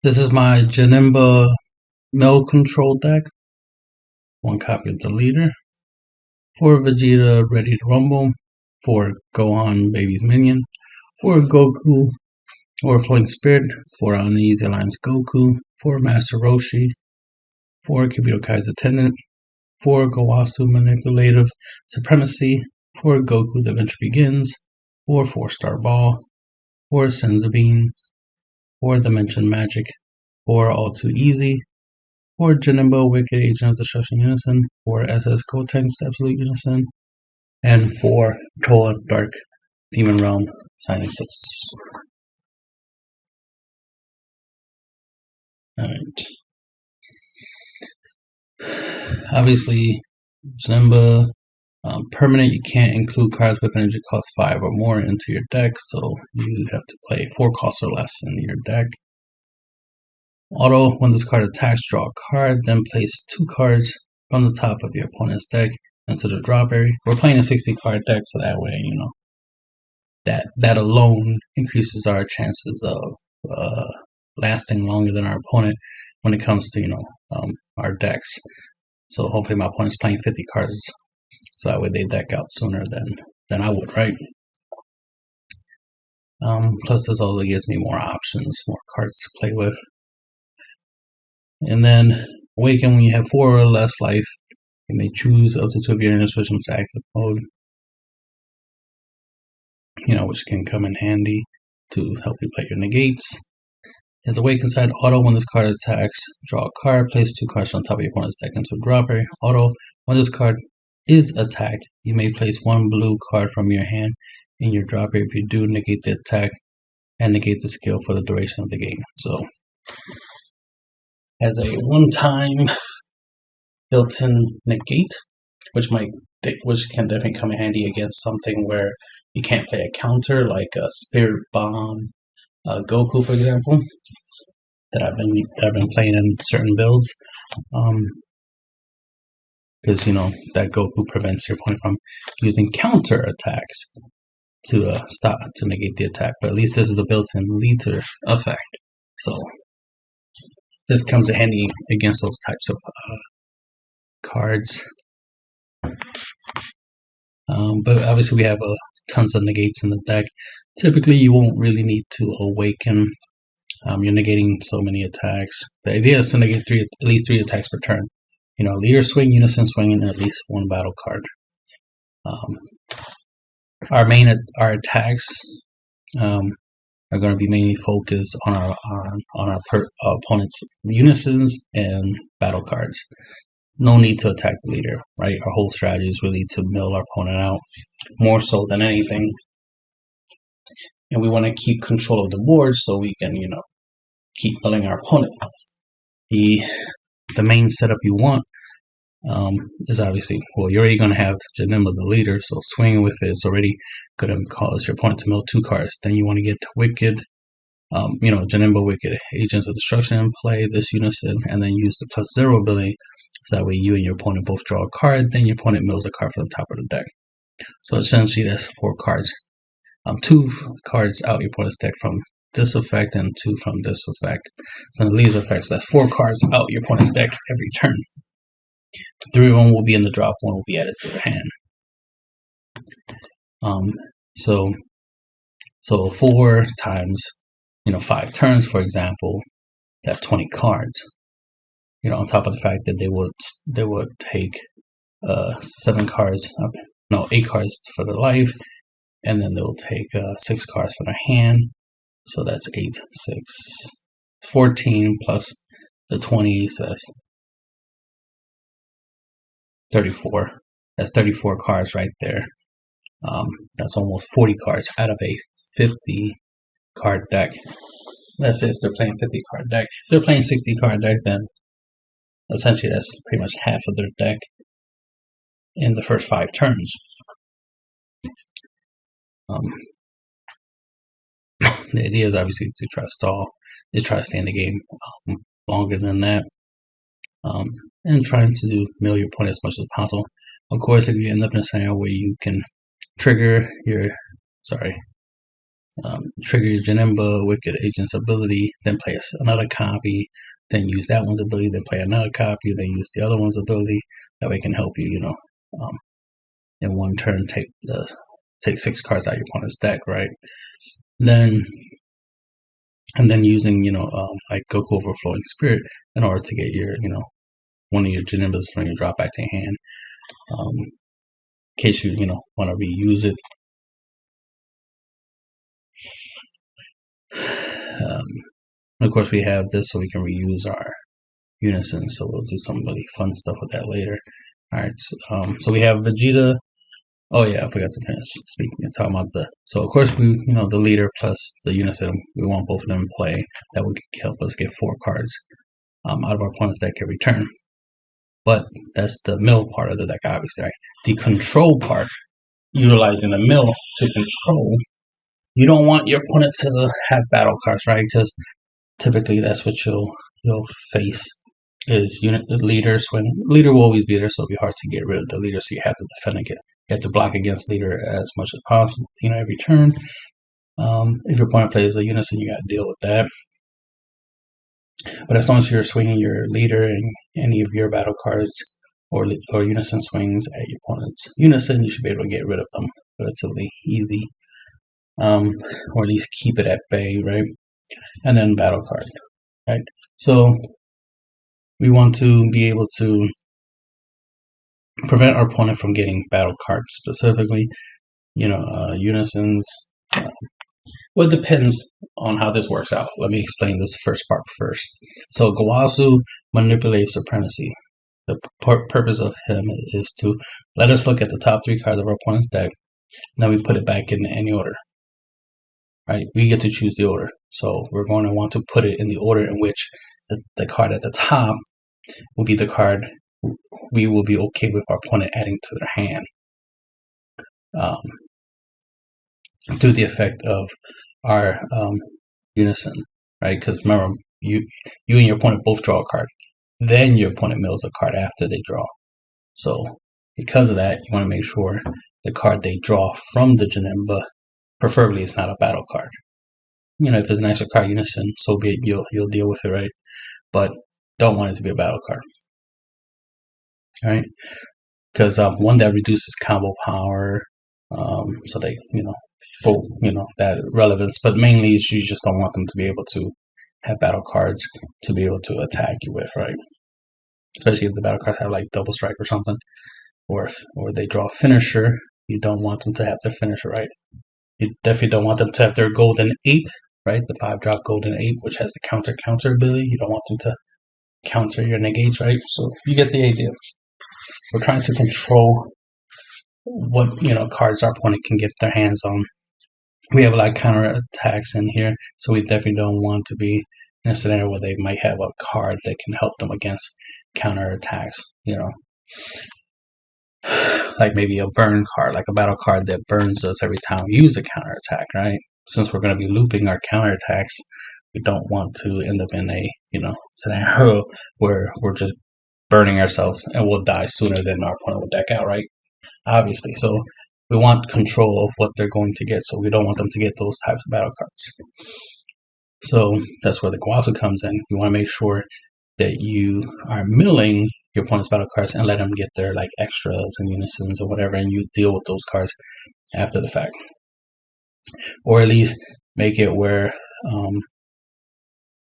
This is my Janemba mill control deck. 1 copy of the leader. 4 Vegeta ready to rumble. 4 Gohan baby's minion. 4 Goku overflowing spirit. 4 Uneasy Alliance Goku. 4 Master Roshi. 4 Kibito Kai's attendant. 4 Gowasu manipulative supremacy. 4 Goku the adventure begins. 4 4-star ball. 4 Senzabine. 4 Dimension Magic. 4 All Too Easy. 4 Janemba Wicked Agent of Destruction Unison. 4 SS Gotenks Absolute Unison. And 4 Toa Dark Demon Realm Silences. Alright. Obviously, Janemba permanent, you can't include cards with energy cost 5 or more into your deck, so you have to play 4 costs or less in your deck. Auto, when this card attacks, draw a card, then place 2 cards from the top of your opponent's deck into the drop area. We're playing a 60 card deck, so that way, that alone increases our chances of lasting longer than our opponent when it comes to, our decks. So hopefully my opponent's playing 50 cards, so that way they deck out sooner than I would, right? Plus this also gives me more options, more cards to play with. And then Awaken, when you have 4 or less life, you may choose up to 2 of your inner switch them to active mode. Which can come in handy to help you play your negates. As Awaken side, auto, when this card attacks, draw a card, place 2 cards on top of your opponent's deck into a drop area. Auto, when this card is attacked, you may place 1 blue card from your hand in your drop area. If you do, negate the attack and negate the skill for the duration of the game. So as a one-time built-in negate, which can definitely come in handy against something where you can't play a counter, like a Spirit Bomb Goku, for example, that I've been playing in certain builds, because that Goku prevents your opponent from using counter attacks to negate the attack. But at least this is a built-in leader effect, so this comes in handy against those types of cards. But obviously we have tons of negates in the deck. Typically you won't really need to Awaken. You're negating so many attacks. The idea is to negate at least 3 attacks per turn. Leader swing, unison swing, and at least 1 battle card. Our attacks are going to be mainly focused on our opponent's unisons and battle cards. No need to attack the leader, right? Our whole strategy is really to mill our opponent out, more so than anything. And we want to keep control of the board so we can, keep milling our opponent. The main setup you want is obviously, well, you're already going to have Janemba the leader, so swinging with it is already going to cause your opponent to mill 2 cards. Then you want to get Wicked, Janemba Wicked Agents of Destruction in play, this unison, and then use the +0 ability, so that way you and your opponent both draw a card, then your opponent mills a card from the top of the deck. So essentially that's 4 cards. 2 cards out your opponent's deck from this effect, and 2 from this effect. From the leader effect, so that's 4 cards out your opponent's deck every turn. 3 of them will be in the drop, 1 will be added to their hand. So 4 times 5 turns, for example, that's 20 cards. On top of the fact that they would take 8 cards for their life, and then they'll take 6 cards from their hand. So that's 8, 6, 14 plus the 20, so that's 34. That's 34 cards right there. That's almost 40 cards out of a 50 card deck. That's if they're playing 50 card deck. If they're playing 60 card deck, then essentially that's pretty much half of their deck in the first 5 turns. The idea is obviously to try to stay in the game longer than that, and trying to mill your opponent as much as possible. Of course, if you end up in a scenario where you can trigger your trigger your Janemba, Wicked Agent's ability, then play another copy, then use that one's ability, then play another copy, then use the other one's ability. That way it can help you, in one turn take 6 cards out of your opponent's deck, right? Then using, like Goku Overflowing Spirit in order to get your, one of your Janembas from your drop back to your hand. In case you, want to reuse it. Of course, we have this so we can reuse our Unison, so we'll do some really fun stuff with that later. Alright, so we have Vegeta. Oh yeah, I forgot to finish talking about so of course we, the leader plus the Unison, we want both of them in play. That would help us get 4 cards out of our opponent's deck every turn. But that's the mill part of the deck, obviously, right? The control part, utilizing the mill to control. You don't want your opponent to have battle cards, right? Because typically that's what you'll face is leader swing. Leader will always be there, so it'll be hard to get rid of the leader. So you have to defend against. You have to block against leader as much as possible. Every turn. If your opponent plays a Unison, you got to deal with that. But as long as you're swinging your leader and any of your battle cards or Unison swings at your opponent's Unison, you should be able to get rid of them relatively easy. Or at least keep it at bay, right? And then battle card, right? So we want to be able to prevent our opponent from getting battle cards specifically. Unisons. Well, it depends on how this works out. Let me explain this first part first. So Gowasu manipulates supremacy. The purpose of him is to let us look at the top 3 cards of our opponent's deck, and then we put it back in any order. Right? We get to choose the order. So we're going to want to put it in the order in which the card at the top will be the card we will be okay with our opponent adding to their hand. Through the effect of our Unison, right? Because remember, you and your opponent both draw a card. Then your opponent mills a card after they draw. So because of that, you want to make sure the card they draw from the Janemba, preferably, is not a battle card. If it's an extra card Unison, so be it. You'll deal with it, right? But don't want it to be a battle card. All right? Because one, that reduces combo power, so they, that relevance. But mainly, you just don't want them to be able to have battle cards to be able to attack you with, right? Especially if the battle cards have like double strike or something, or they draw a finisher. You don't want them to have their finisher, right? You definitely don't want them to have their golden 8, right? The 5-drop golden 8, which has the counter ability. You don't want them to counter your negates, right? So you get the idea. We're trying to control what cards our opponent can get their hands on. We have a lot of counter attacks in here, so we definitely don't want to be in a scenario where they might have a card that can help them against counter attacks. Like maybe a burn card, like a battle card that burns us every time we use a counter attack, right? Since we're going to be looping our counter attacks, we don't want to end up in a scenario where we're just burning ourselves and we'll die sooner than our opponent will deck out, right? Obviously. So we want control of what they're going to get, so we don't want them to get those types of battle cards. So that's where the Gowasu comes in. You want to make sure that you are milling your opponent's battle cards and let them get their like extras and Unisons or whatever, and you deal with those cards after the fact. Or at least make it where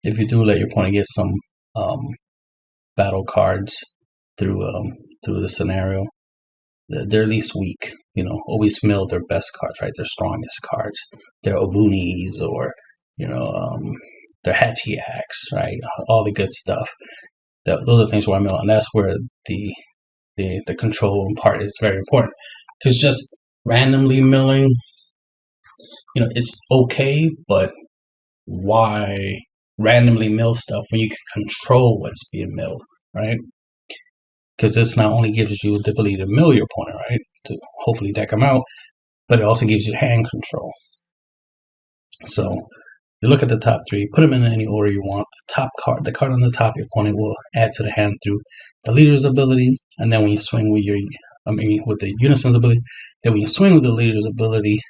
if you do let your opponent get some battle cards through the scenario, they're at least weak. Always mill their best cards, right? Their strongest cards, their Obunis or their Hachiaks, right? All the good stuff. Those are things where I mill, and that's where the control part is very important. Because just randomly milling, it's okay, but why randomly mill stuff when you can control what's being milled, right? Because this not only gives you the ability to mill your opponent, right, to hopefully deck them out, but it also gives you hand control. So you look at the top 3, put them in any order you want. The card on the top, your opponent will add to the hand through the leader's ability, and then when you swing with with the Unison's ability, then when you swing with the leader's ability,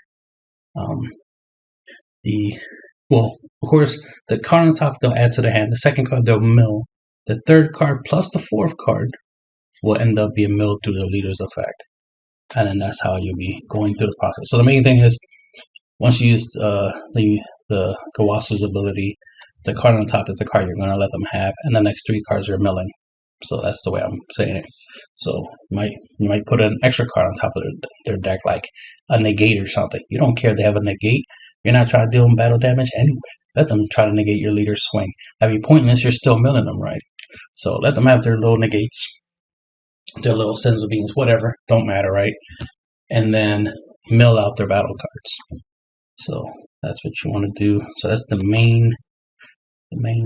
well, of course, the card on top they'll add to the hand. The second card they'll mill. The third card plus the fourth card will end up being milled through the leader's effect. And then that's how you'll be going through the process. So the main thing is, once you use the Gawasu's ability, the card on top is the card you're going to let them have, and the next 3 cards you're milling. So that's the way I'm saying it. So you might put an extra card on top of their deck, like a negate or something. You don't care if they have a negate. You're not trying to deal them battle damage anyway. Let them try to negate your leader's swing. That'd be pointless. You're still milling them, right? So let them have their little negates, their little sins of beings, whatever. Don't matter, right? And then mill out their battle cards. So that's what you want to do. So that's the main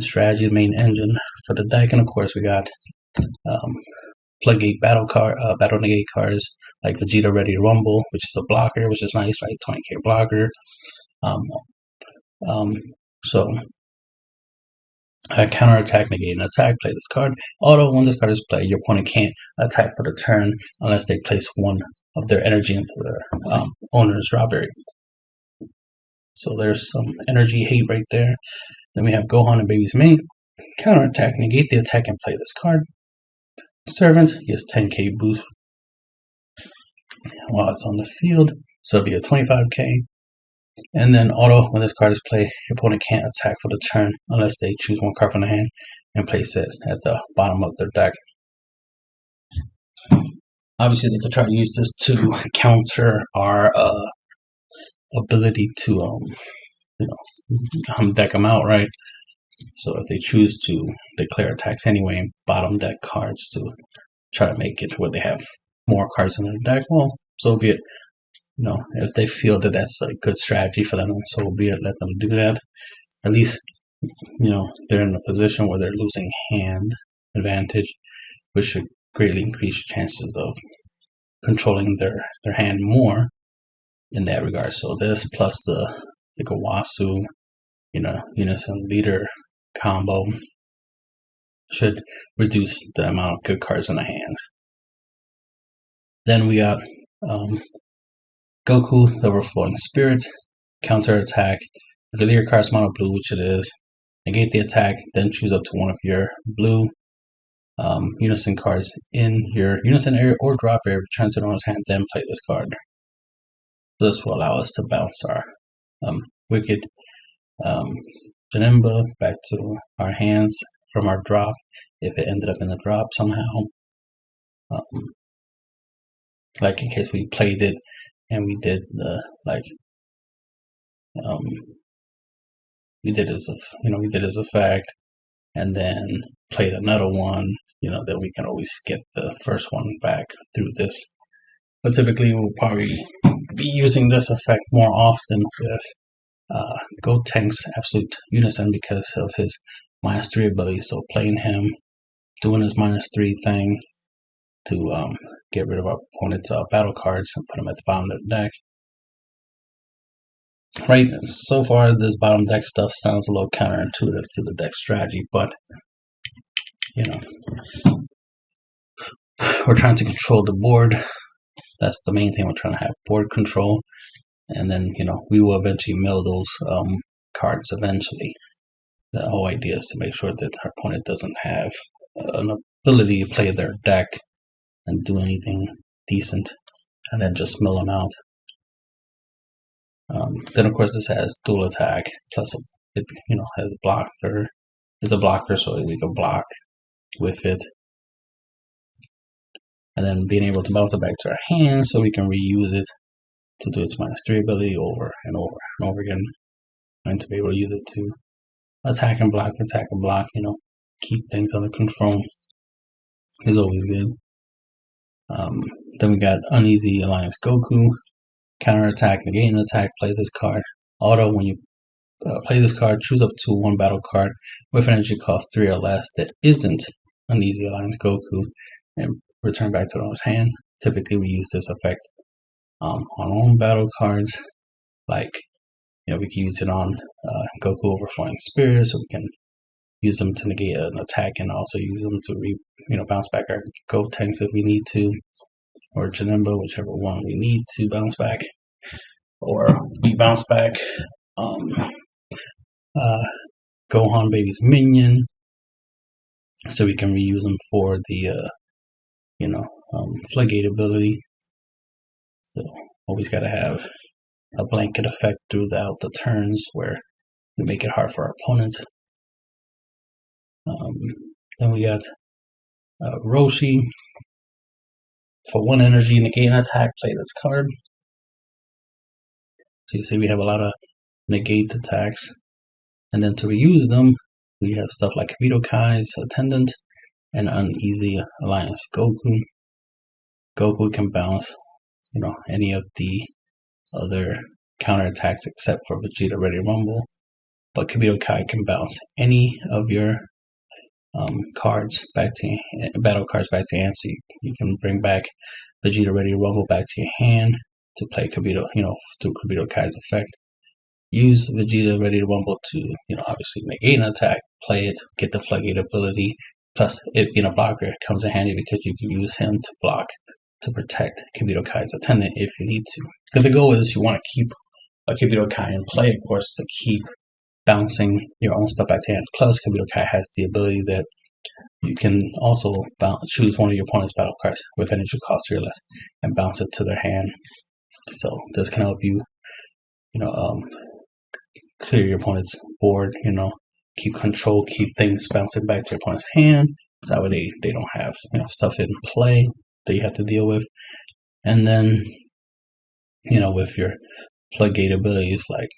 strategy, the main engine for the deck. And of course, we got floodgate battle negate cards like Vegeta Ready to Rumble, which is a blocker, which is nice, right? 20k blocker. So counterattack, negate, and attack. Play this card. Auto, when this card is played, your opponent can't attack for the turn unless they place one of their energy into their owner's drop area. So there's some energy hate right there. Then we have Gohan and Baby's Mate. Counterattack, negate the attack and play this card. Servant gets 10k boost while it's on the field, so it'll be a 25k. And then auto, when this card is played, your opponent can't attack for the turn unless they choose one card from the hand and place it at the bottom of their deck. Obviously, they could try to use this to counter our ability to deck them out, right? So if they choose to declare attacks anyway and bottom deck cards to try to make it where they have more cards in their deck, well, so be it. If they feel that that's a good strategy for them, so be it. Let them do that. At least, they're in a position where they're losing hand advantage, which should greatly increase your chances of controlling their hand more in that regard. So this plus the Gawasu, Unison Leader combo should reduce the amount of good cards in the hands. Then we got Goku, the Overflowing Spirit, counterattack. If your leader card's mono blue, which it is, negate the attack, then choose up to one of your blue Unison cards in your Unison area or drop area, return to the owner's hand, then play this card. This will allow us to bounce our Wicked Janemba back to our hands from our drop if it ended up in the drop somehow. Like in case we played it and we did the we did his effect and then played another one, then we can always get the first one back through this. But typically we'll probably be using this effect more often with Gotenks Absolute Unison because of his -3 ability. So playing him, doing his -3 thing to get rid of our opponent's battle cards and put them at the bottom of their deck. Right, so far this bottom deck stuff sounds a little counterintuitive to the deck strategy, but we're trying to control the board. That's the main thing. We're trying to have board control, and then we will eventually mill those cards eventually. The whole idea is to make sure that our opponent doesn't have an ability to play their deck and do anything decent, and then just mill them out. Then of course this has dual attack plus it has a blocker. It's a blocker, so we can block with it, and then being able to bounce it back to our hands so we can reuse it to do its -3 ability over and over and over again, and to be able to use it to attack and block, keep things under control is always good. Then we got Uneasy Alliance Goku, counterattack, negate an attack, play this card. Auto, when you play this card, choose up to one battle card with an energy cost 3 or less that isn't Uneasy Alliance Goku and return back to the owner's hand. Typically we use this effect on our own battle cards, like we can use it on Goku Overflowing Spirit, so we can use them to negate an attack and also use them to bounce back our Gotenks if we need to, or Janemba, whichever one we need to bounce back, or we bounce back Gohan Baby's minion, so we can reuse them for the floodgate ability. So always got to have a blanket effect throughout the turns where we make it hard for our opponents. Then we got Roshi. For 1 energy, negate an attack, play this card. So you see we have a lot of negate attacks. And then to reuse them, we have stuff like Kabito Kai's Attendant and Uneasy Alliance Goku. Goku can bounce, any of the other counterattacks except for Vegeta Ready Rumble. But Kabito Kai can bounce any of your cards back to battle cards back to hand, so you can bring back Vegeta Ready Rumble back to your hand to play Kabito, through Kabito Kai's effect. Use Vegeta Ready to Rumble to, obviously negate an attack, play it, get the floodgate ability. Plus, it being a blocker, it comes in handy because you can use him to block to protect Kabito Kai's Attendant if you need to. Because the goal is you want to keep a Kabito Kai in play, of course, to keep bouncing your own stuff back to hand. Plus, Kabito Kai has the ability that you can also choose one of your opponent's battle cards with energy cost 3 or less and bounce it to their hand. So this can help you, clear your opponent's board, keep control, keep things bouncing back to your opponent's hand. So that way they don't have stuff in play that you have to deal with. And then, with your floodgate abilities like,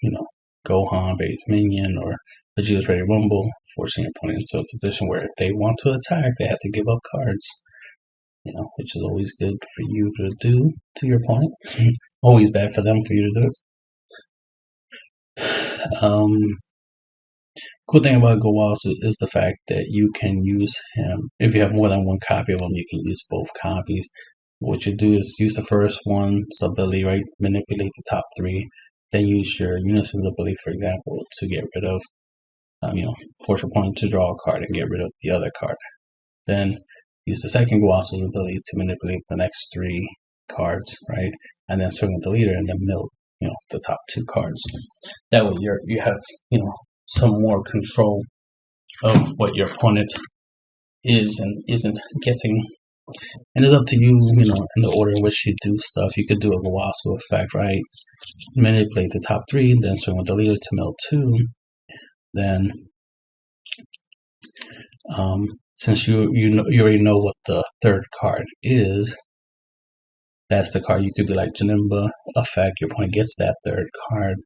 Gohan, Baby's minion, or Vegeta's Ready Rumble, forcing your opponent into a position where if they want to attack, they have to give up cards, which is always good for you to do to your opponent. Always bad for them for you to do it. Cool thing about Gowasu is the fact that you can use him, if you have more than 1 copy of him, you can use both copies. What you do is use the first one's ability, right? Manipulate the top 3. Then use your Unison's ability, for example, to get rid of, force your opponent to draw a card and get rid of the other card. Then use the second Gowasu's ability to manipulate the next 3 cards, right? And then swing with the leader and then mill, the top 2 cards. That way you have, some more control of what your opponent is and isn't getting. And it's up to you, in the order in which you do stuff. You could do a Gowasu effect, right? Manipulate the top 3, then swing with the leader to mill 2. Then, since you already know what the 3rd card is, that's the card you could do like Janemba effect. Your opponent gets that 3rd card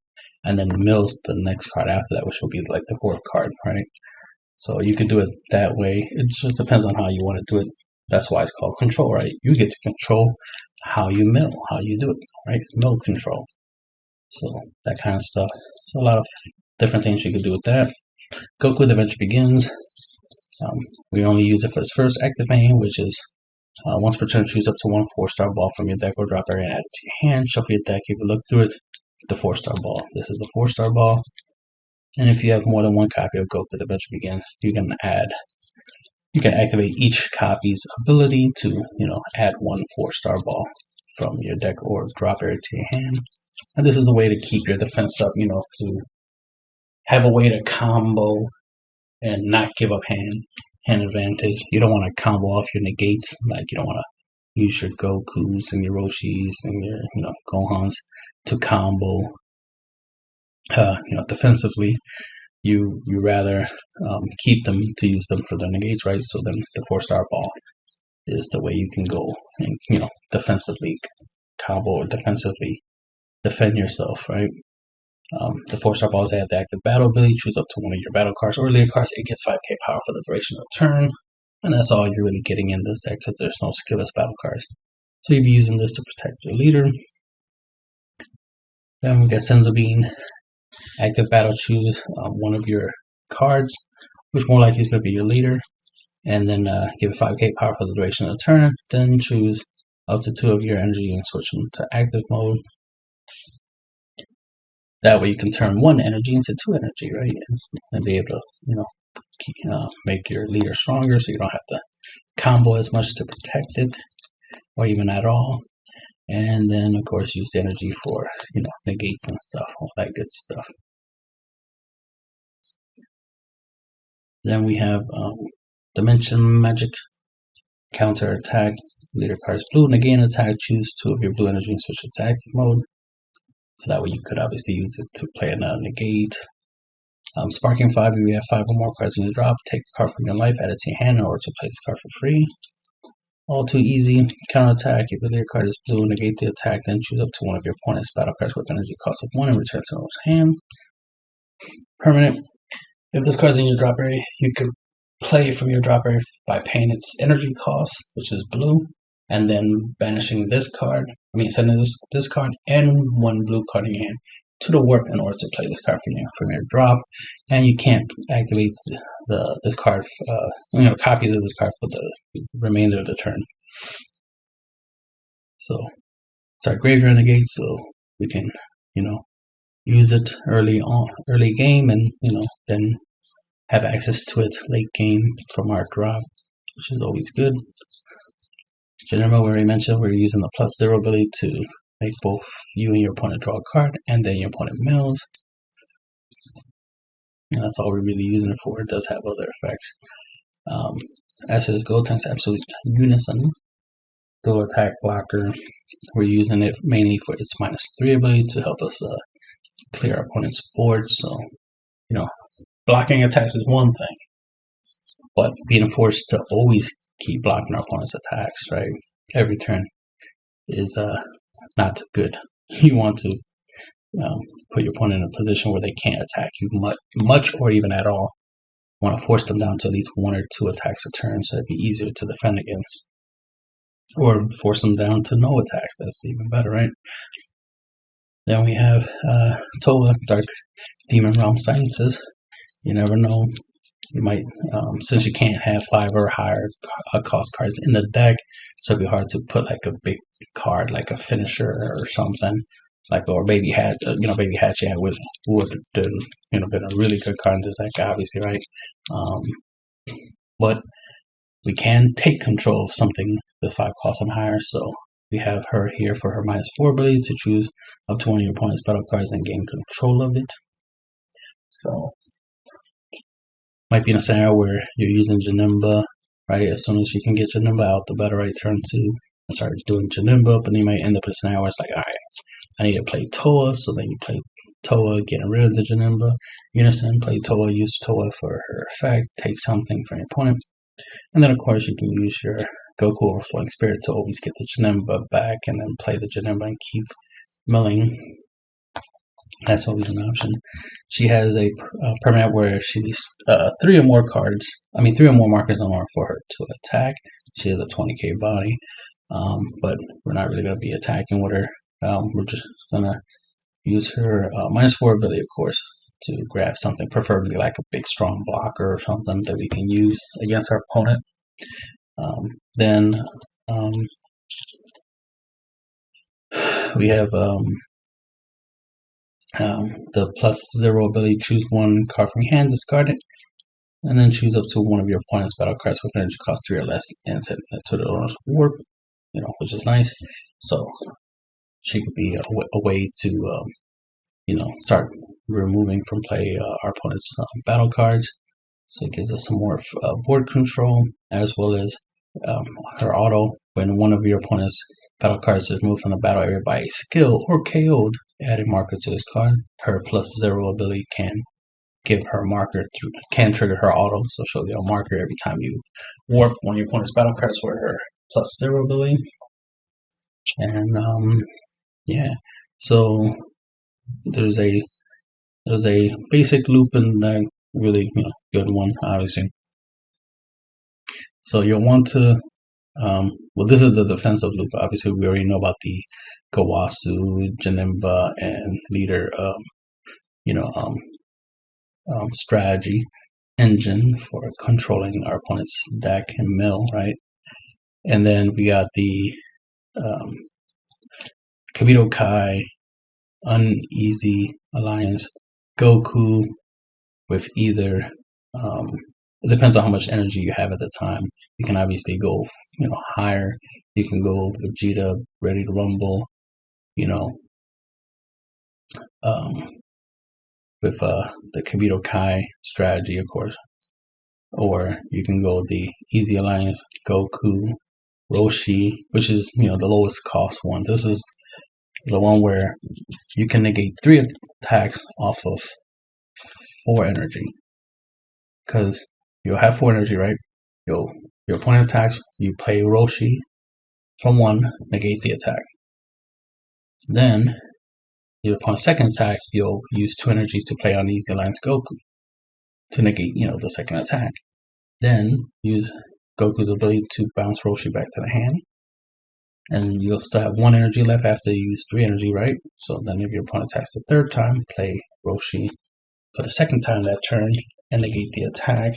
and then mills the next card after that, which will be like the 4th card, right? So you could do it that way. It just depends on how you want to do it. That's why it's called control, right? You get to control how you mill, how you do it, right? It's mill control. So that kind of stuff. So a lot of different things you could do with that. Goku the Adventure Begins. We only use it for its first active main, which is once per turn, choose up to 1 4-star ball from your deck or drop area and add it to your hand. Shuffle your deck. You can look through it. The 4-star ball. This is the 4-star ball. And if you have more than 1 copy of Goku the Adventure Begins, you can activate each copy's ability to, add 1 4-star ball from your deck or drop area to your hand. And this is a way to keep your defense up, to have a way to combo and not give up hand advantage. You don't want to combo off your negates. Like, you don't want to use your Gokus and your Roshis and your, Gohans to combo, defensively. You rather keep them to use them for the negates, right? So then the 4-star ball is the way you can go and, defensively combo or defensively defend yourself, right? The 4-star balls have the active battle ability. Choose up to 1 of your battle cards or leader cards. It gets 5k power for the duration of the turn. And that's all you're really getting in this deck because there's no skillless battle cards. So you'll be using this to protect your leader. Then we got Senzu Bean. Active battle, choose 1 of your cards, which more likely is going to be your leader. And then give it 5k power for the duration of the turn. Then choose up to 2 of your energy and switch them to active mode. That way you can turn 1 energy into 2 energy, right? And be able to, make your leader stronger so you don't have to combo as much to protect it or even at all. And then, of course, use the energy for, negates and stuff, all that good stuff. Then we have Dimension Magic, counter attack, leader card's blue, negate an attack, choose 2 of your blue energy and switch attack mode. So that way you could obviously use it to play a negate. Sparking 5, if you have 5 or more cards in your drop, take a card from your life, add it to your hand in order to play this card for free. All too easy. Counter attack, if your leader card is blue, negate the attack, then choose up to one of your opponent's battle cards with energy cost of 1 and return to his hand. Permanent. If this card's in your drop area, you could play from your drop area by paying its energy cost, which is blue, and then banishing this card. Sending this card and 1 blue card in your hand to the warp in order to play this card from your drop. And you can't activate this card, copies of this card for the remainder of the turn. So it's our graveyard negate, so we can, use it early game, and then have access to it late game from our drop, which is always good. Janemba, we already mentioned, we're using the +0 ability to make both you and your opponent draw a card, and then your opponent mills. And that's all we're really using it for. It does have other effects. As is Gold Tank's Absolute Unison, Go Attack Blocker. We're using it mainly for its -3 ability to help us clear our opponent's board. So, blocking attacks is one thing, but being forced to always keep blocking our opponent's attacks, right, every turn is not good. You want to put your opponent in a position where they can't attack you much or even at all. You want to force them down to at least 1 or 2 attacks a turn, so it'd be easier to defend against. Or force them down to no attacks. That's even better, right? Then we have Tola, Dark Demon Realm Silences. You never know. You might, since you can't have 5 or higher cost cards in the deck, so it'd be hard to put like a big card, like a finisher or something, or Baby Hatch. Baby Hatch, yeah, would been a really good card in this deck, obviously, right? But we can take control of something with 5 costs and higher, so we have her here for her -4 ability to choose up to 1 of your opponent's battle cards and gain control of it. So might be in a scenario where you're using Janemba, right? As soon as you can get Janemba out the battle right turn 2 and start doing Janemba, but then you might end up in a scenario where it's like, alright, I need to play Toa, so then you play Toa, getting rid of the Janemba. Unison, play Toa, use Toa for her effect, take something from your opponent. And then of course you can use your Goku Overflowing Spirit to always get the Janemba back and then play the Janemba and keep milling. That's always an option. She has a permanent where she needs 3 or more cards. 3 or more markers on her for her to attack. She has a 20k body, but we're not really going to be attacking with her. We're just going to use her -4 ability, of course, to grab something, preferably like a big strong blocker or something that we can use against our opponent. Then we have the +0 ability, choose 1 card from your hand, discard it, and then choose up to 1 of your opponent's battle cards with energy cost 3 or less and send it to the owner's warp, which is nice. So she could be a way to, start removing from play our opponent's battle cards. So it gives us some more board control, as well as her auto. When 1 of your opponent's battle cards is moved from the battle area by a skill or KO'd, add a marker to this card. Her +0 ability can give her marker, can trigger her auto, so she'll get a marker every time you warp 1 of your opponent's battle cards with her +0 ability. And yeah, so there's a basic loop and a really good one, obviously. So you'll want to well, this is the defensive loop. Obviously, we already know about the Kawasu, Janemba, and leader strategy engine for controlling our opponent's deck and mill, right? And then we got the Kabito Kai, Uneasy Alliance, Goku, with either it depends on how much energy you have at the time. You can obviously go higher. You can go Vegeta, Ready to Rumble, with the Kabito Kai strategy, of course. or you can go the Easy Alliance Goku Roshi, which is the lowest cost one. This is the one where you can negate 3 attacks off of 4 energy, because you'll have 4 energy, right? Your opponent attacks, you play Roshi from 1, negate the attack. Then upon second attack, you'll use 2 energies to play on Easy Alliance Goku to negate the second attack. Then use Goku's ability to bounce Roshi back to the hand, and you'll still have 1 energy left after you use 3 energy, right? So then if your opponent attacks the third time, play Roshi for the second time that turn and negate the attack,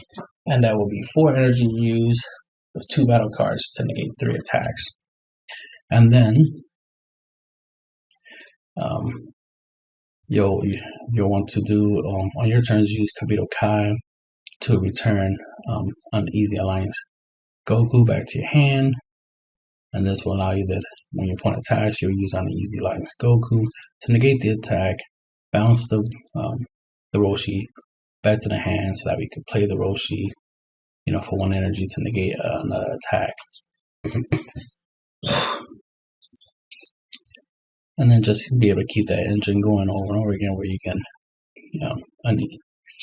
and that will be 4 energy used with 2 battle cards to negate 3 attacks. And then you'll want to do on your turns, use Kabuto Kai to return an Easy Alliance Goku back to your hand, and this will allow you that when your opponent attacks, you'll use on the Easy Alliance Goku to negate the attack, bounce the Roshi back to the hand so that we could play the Roshi, for 1 energy to negate another attack. And then just be able to keep that engine going over and over again, where you can,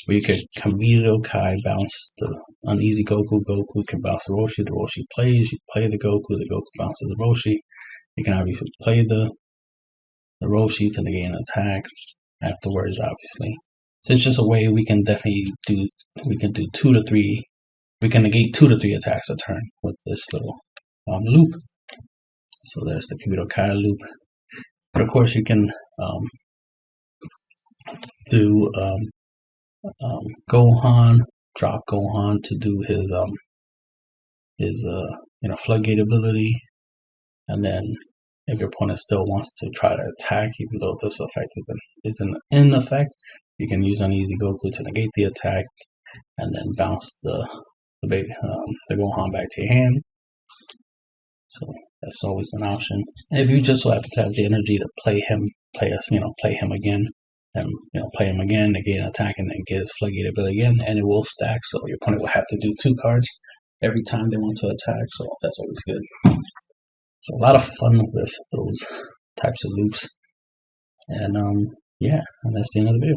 where you can Kabuto Kai bounce the uneasy Goku. Goku can bounce the Roshi plays. You play the Goku bounces the Roshi. You can obviously play the Roshi to negate an attack afterwards, obviously. So it's just a way we can definitely do. We can do 2 to 3. We can negate 2 to 3 attacks a turn with this little loop. So there's the Kabuto Kai loop. But of course, you can do Gohan, drop Gohan to do his floodgate ability, and then if your opponent still wants to try to attack, even though this effect isn't in effect, you can use uneasy Goku to negate the attack, and then bounce the Gohan back to your hand. So that's always an option. And if you just so happen to have the energy to play him again, and play him again, negate an attack, and then get his floodgate ability again, and it will stack. So your opponent will have to do 2 cards every time they want to attack. So that's always good. So a lot of fun with those types of loops. And yeah, and that's the end of the video.